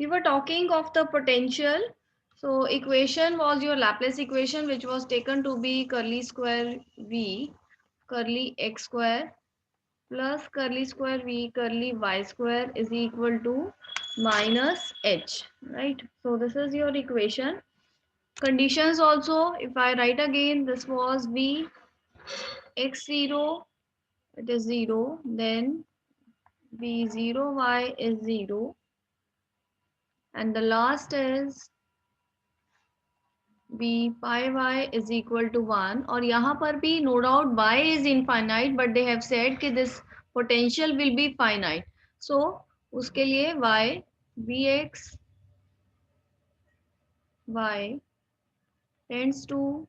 We were talking of the potential. So equation was your Laplace equation, which was taken to be curly square v curly x square plus curly square v curly y square is equal to minus h, right? So this is your equation. Conditions also, if I write again, this was v x0, it is 0, then v0 y is 0, and the last is b pi y is equal to 1. और यहाँ पर भी no doubt y is infinite, but they have said कि this potential will be finite. So उसके लिए y vx y tends to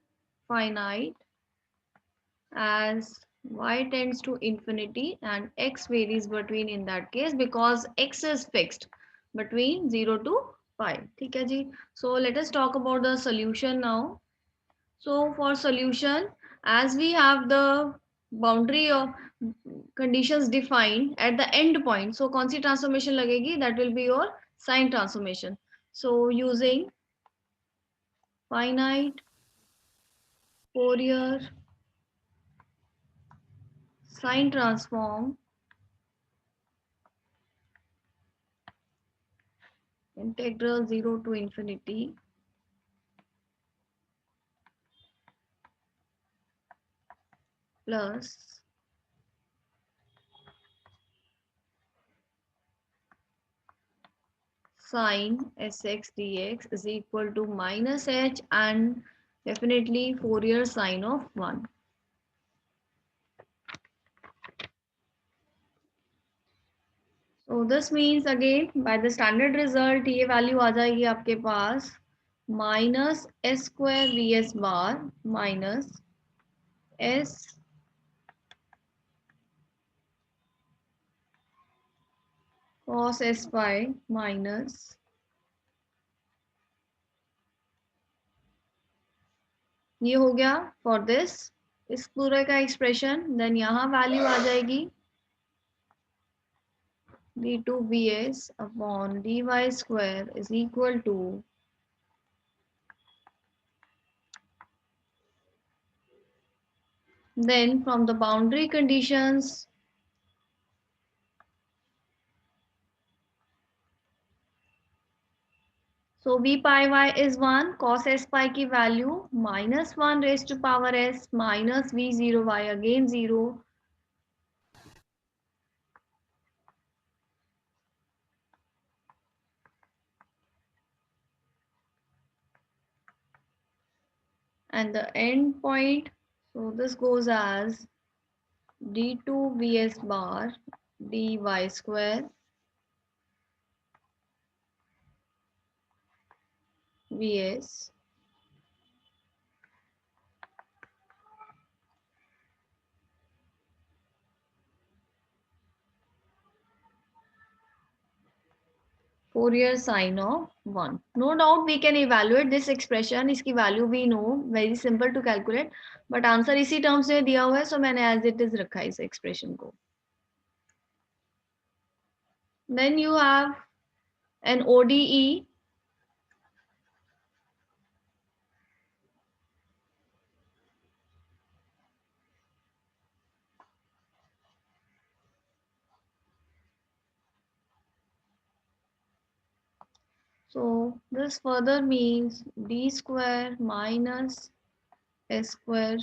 finite as y tends to infinity and x varies between, in that case, because x is fixed between 0 to pi. ठीक है जी. So let us talk about the solution now. So for solution, as we have the boundary of conditions defined at the end point, so कौन सी transformation लगेगी? That will be your sign transformation. So using finite Fourier sign transform, integral 0 to infinity plus sine sx dx is equal to minus h and definitely Fourier sine of 1. So this means again by the standard result ये value आ जाएगी आपके पास minus s square vs bar minus s cos s phi minus ये हो गया for this इस पूरे का expression. Then यहाँ value आ जाएगी d2 bs upon dy square is equal to then from the boundary conditions so v pi y is 1 cos s pi की value minus 1 raised to power s minus v0 y again 0 and the end point, so this goes as d2 vs bar dy square vs Fourier sine of 1. No doubt we can evaluate this expression. इसकी value we know, very simple to calculate. But answer इसी terms में दिया हुआ है, so मैंने as it is रखा है इस expression को. Then you have an ODE. So this further means d square minus s square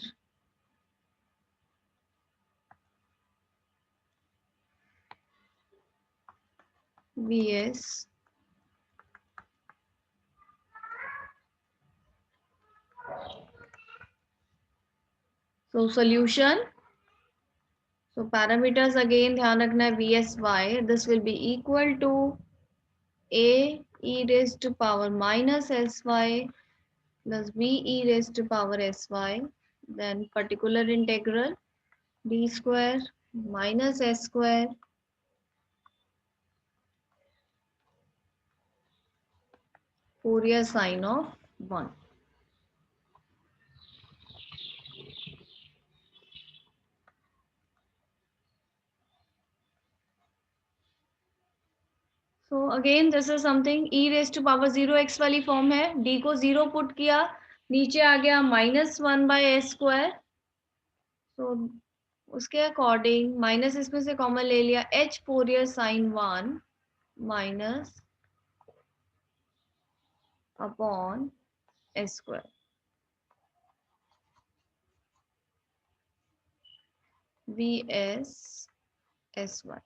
vs so solution. So parameters again ध्यान रखना है vs y. This will be equal to a e raised to power minus sy plus b e raised to power sy. Then particular integral d square minus s square Fourier sine of 1. So again this is something e raise to power 0x वाली form है. d को 0 put किया, नीचे आ गया -1/s². सो उसके according minus इसमें से common ले लिया, h Fourier sine 1 minus upon s². vs sy.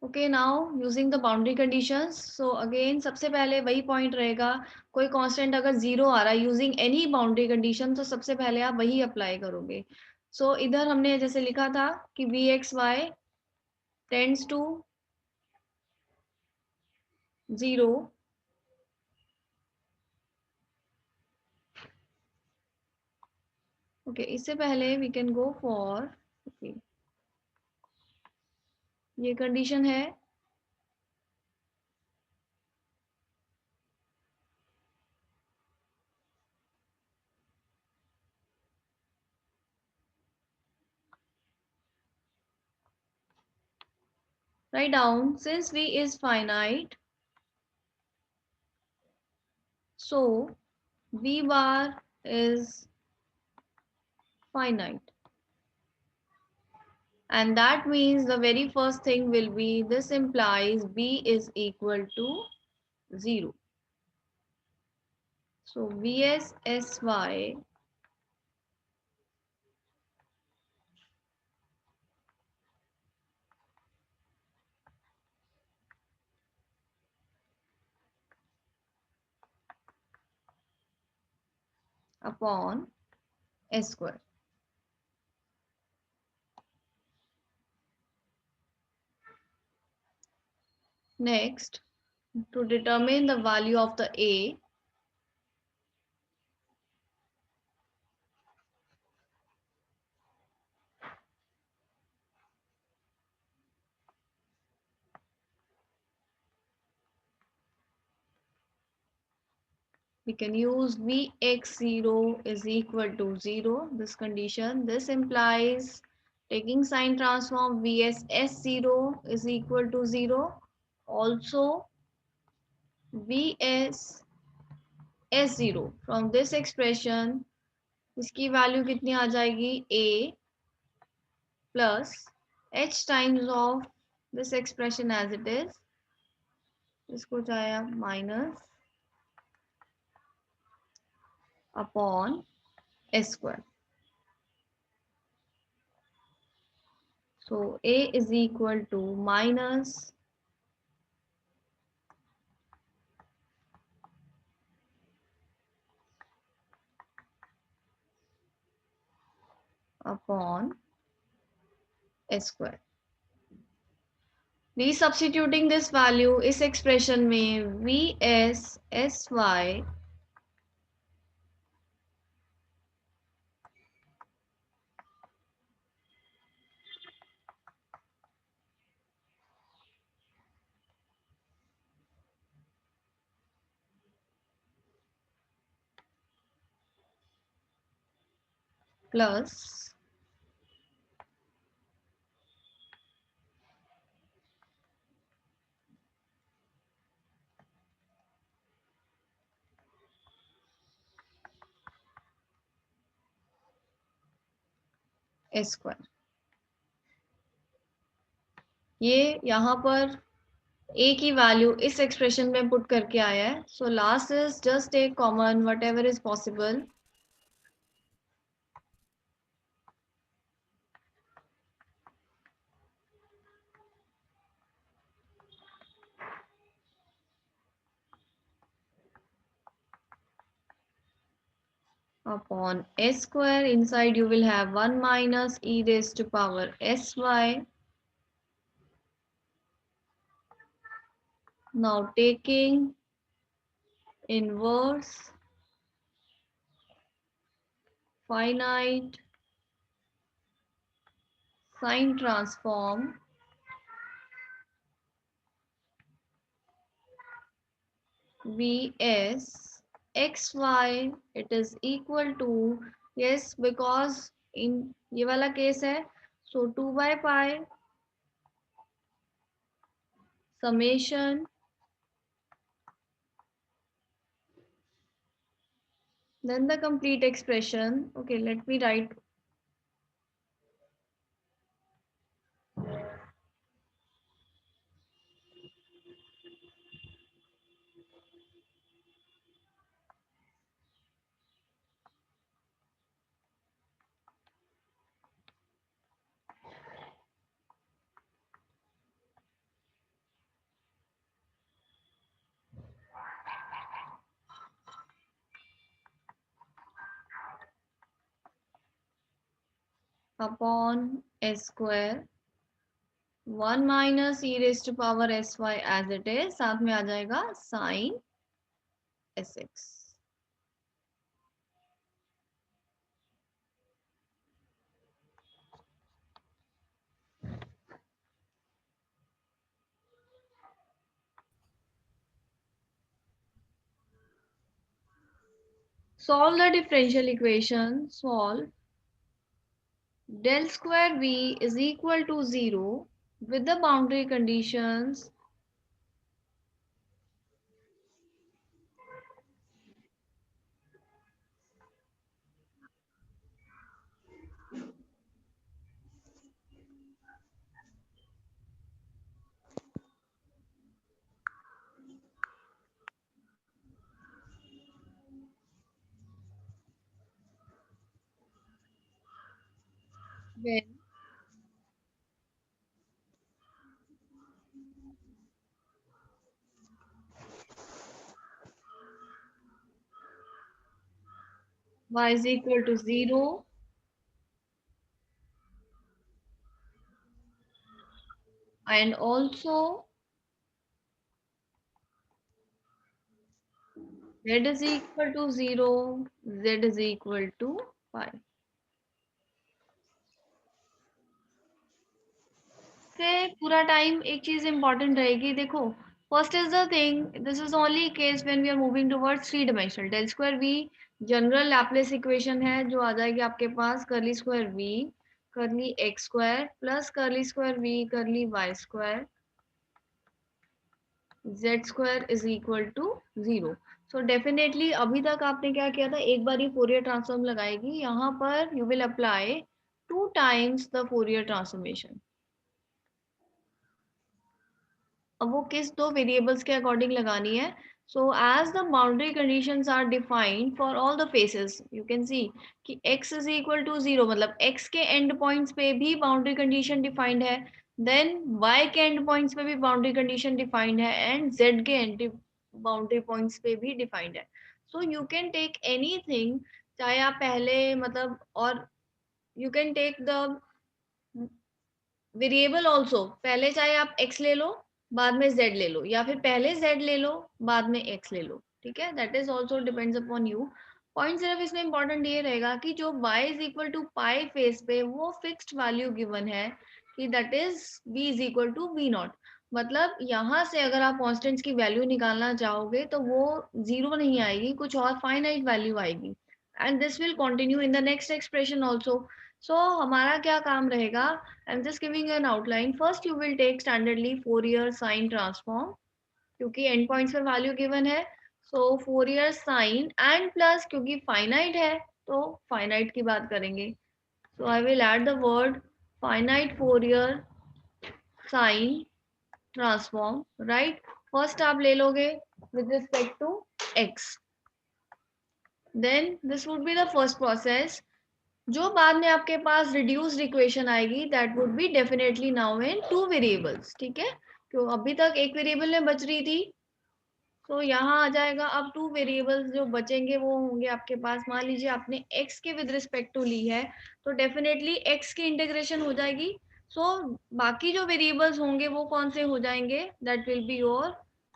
Okay, now using the boundary conditions. So again सबसे पहले वही पॉइंट रहेगा, कोई कांस्टेंट अगर 0 आ रहा है यूजिंग एनी बाउंड्री कंडीशन, तो सबसे पहले आप वही अप्लाई करोगे. सो इधर हमने जैसे लिखा था कि V X Y tends to 0. Okay, इससे पहले वी कैन गो फॉर, ये कंडीशन है. Write down, since v is finite, so v bar is finite. And that means the very first thing will be, this implies b is equal to 0. So vs sy upon s². Next, to determine the value of the a, we can use vx0 is equal to 0, this condition. This implies taking sign transform vs s0 is equal to 0. Also vs s0, from this expression इसकी value कितनी आ जाएगी, a plus h times of this expression as it is, इसको जाए minus upon s². So a is equal to minus upon s². Resubstituting this value इस expression में vs sy plus s². ये यहाँ पर a की वैल्यू इस expression में पुट करके आया है. So last is just take common whatever is possible. Upon s², inside you will have 1 minus e raised to power sy. Now taking inverse finite sine transform vs xy, it is equal to, yes, because in ये वाला case है, So 2 by pi summation, then the complete expression. Okay, let me write upon s square 1 minus e raised to power sy as it is, साथ में आ जाएगा sin sx. Solve the differential equation. Solve del square v is equal to 0 with the boundary conditions when y is equal to 0 and also z is equal to 0, z is equal to pi. से पूरा time एक चीज important रहेगी देखो first is the thing this is only case when we are moving towards three dimensional del square V general Laplace equation है जो आ जाएगी आपके पास curly square V curly X square plus curly square V curly Y square Z square is equal to 0. So definitely अभी तक आपने क्या किया था एक बार ही फोरियर ट्रांसफॉर्म लगाएगी यहाँ पर you will apply 2 times the Fourier transformation. अब वो किस दो वेरिएबल्स के अकॉर्डिंग लगानी है. So as the boundary conditions are defined for all the faces you can see कि x इज इक्वल टू 0 मतलब x के एंड पॉइंट्स पे भी बाउंड्री कंडीशन डिफाइंड है, देन y के एंड पॉइंट्स पे भी बाउंड्री कंडीशन डिफाइंड है एंड z के एंड बाउंड्री पॉइंट्स पे भी डिफाइंड है. So you can take anything चाहे आप पहले मतलब और you can take the variable also पहले चाहे आप x ले लो बाद में z ले लो या फिर पहले z ले लो बाद में x ले लो. ठीक है, that is also depends upon you. Point सिर्फ इसमें इंपॉर्टेंट ये रहेगा कि जो y is equal to pi face पे वो फिक्स्ड वैल्यू गिवन है कि that is v is equal to v naught. मतलब यहाँ से अगर आप कॉन्स्टेंट्स की वैल्यू निकालना चाहोगे तो वो जीरो नहीं आएगी, कुछ और फाइनाइट वैल्यू आएगी and this will continue in the next expression also. So हमारा क्या काम रहेगा. I'm just giving you an outline. First, you will take standardly Fourier sine transform क्योंकि end points पर value given है. So Fourier sine and plus क्योंकि finite है तो finite की बात करेंगे. So I will add the word finite Fourier sine transform. Right? First आप ले लोगे with respect to x. Then this would be the first process. जो बाद में आपके पास रिड्यूस्ड इक्वेशन आएगी that would be definitely now in two variables. ठीक है, क्यों अभी तक एक वेरिएबल में बच रही थी तो यहाँ आ जाएगा अब टू वेरिएबल्स जो बचेंगे वो होंगे आपके पास. मान लीजिए आपने x के विद रिस्पेक्ट टू ली है तो डेफिनेटली x की इंटीग्रेशन हो जाएगी. सो बाकी जो वेरिएबल्स होंगे वो कौन से हो जाएंगे that will be your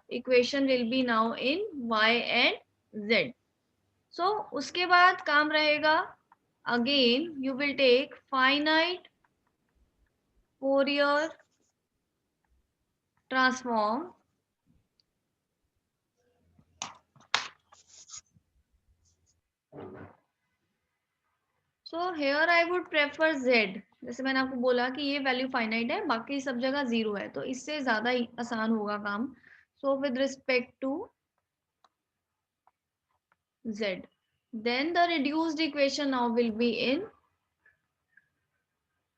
equation will be now in y and z. सो उसके बाद काम रहेगा again you will take finite Fourier transform. So here I would prefer Z. जैसे मैंने आपको बोला कि ये वैल्यू फाइनाइट है, बाकी सब जगह 0 है, तो इससे ज़्यादा आसान होगा काम। So with respect to z, then the reduced equation now will be in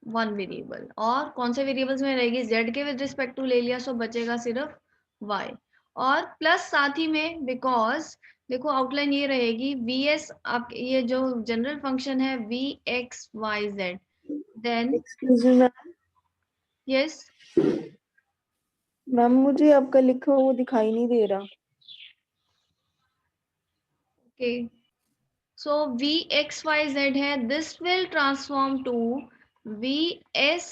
one variable. और कौन से वेरिएबल्स में रहेगी, z के विद रिस्पेक्ट टू ले लिया, सो बचेगा सिर्फ y। और प्लस साथ ही में, बिकॉज देखो आउटलाइन ये रहेगी vs, आप ये जो जनरल फंक्शन है vx y z, then excuse me ma'am, yes ma'am मुझे आपका लिखा हुआ दिखाई नहीं दे रहा। ओके, सो vxyz है, this will transform to vsyz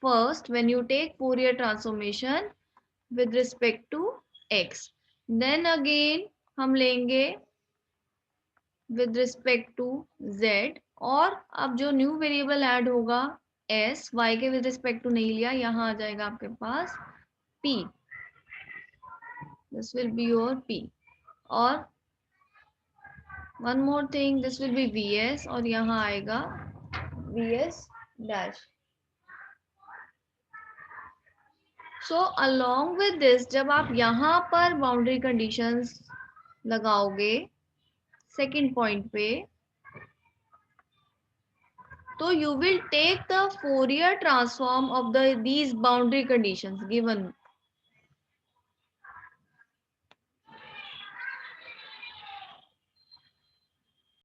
first when you take Fourier transformation with respect to x, then again हम लेंगे with respect to z, और अब जो न्यू वेरिएबल ऐड होगा s, y के with respect to नहीं लिया, यहाँ आ जाएगा आपके पास p, this will be your p, और one more thing, this will be vs, और यहाँ आएगा vs dash. So along with this, जब आप यहाँ पर बाउंड्री कंडीशंस लगाओगे सेकंड पॉइंट पे, तो you will take the Fourier transform of these boundary conditions given